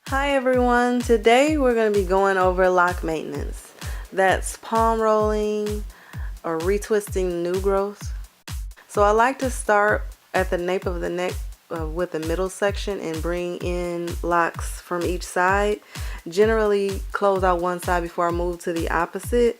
Hi everyone, today we're going to be going over lock maintenance. That's palm rolling or retwisting new growth. So I like to start at the nape of the neck with the middle section and bring in locks from each side. Generally close out one side before I move to the opposite.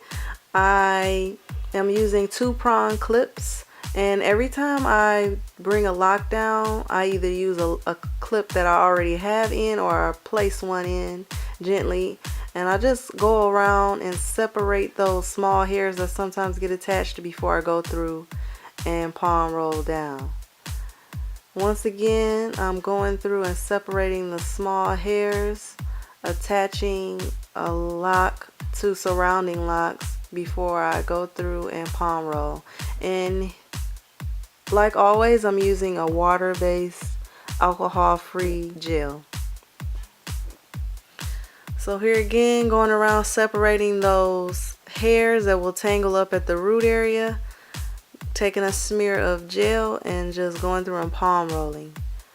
I am using 2-prong clips. And every time I bring a lock down, I either use a clip that I already have in or I place one in gently. And I just go around and separate those small hairs that sometimes get attached before I go through and palm roll down. Once again, I'm going through and separating the small hairs, attaching a lock to surrounding locks before I go through and palm roll. And like always, I'm using a water-based, alcohol-free gel. So here again, going around separating those hairs that will tangle up at the root area, taking a smear of gel and just going through and palm rolling,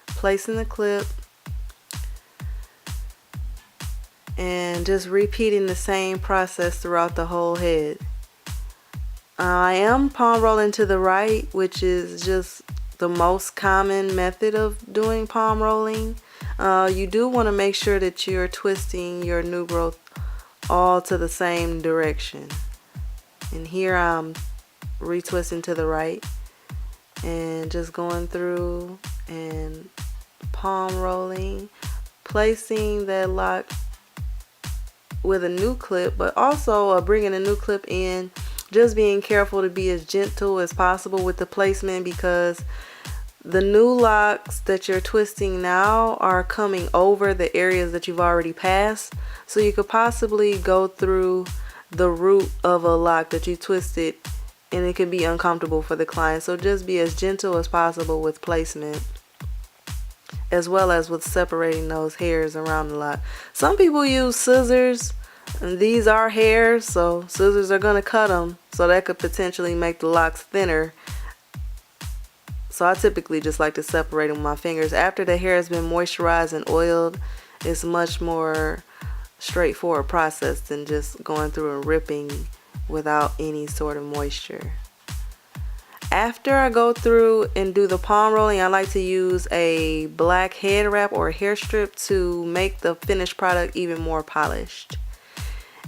placing the clip, and just repeating the same process throughout the whole head. I am palm rolling to the right, which is just the most common method of doing palm rolling. You do want to make sure that you're twisting your new growth all to the same direction. And here I'm retwisting to the right and just going through and palm rolling, placing that lock with a new clip, but also bringing a new clip in. Just being careful to be as gentle as possible with the placement, because the new locks that you're twisting now are coming over the areas that you've already passed. So you could possibly go through the root of a lock that you twisted and it could be uncomfortable for the client. So just be as gentle as possible with placement, as well as with separating those hairs around the lock. Some people use scissors. And these are hairs, so scissors are going to cut them, so that could potentially make the locks thinner. So I typically just like to separate them with my fingers. After the hair has been moisturized and oiled, it's much more straightforward process than just going through and ripping without any sort of moisture. After I go through and do the palm rolling, I like to use a black head wrap or a hair strip to make the finished product even more polished.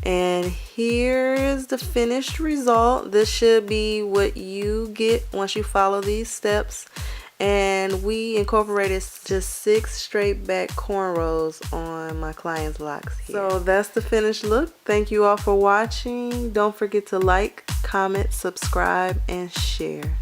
And here is the finished result. This should be what you get once you follow these steps. And we incorporated just 6 straight back cornrows on my client's locks here. So that's the finished look. Thank you all for watching. Don't forget to like, comment, subscribe, and share.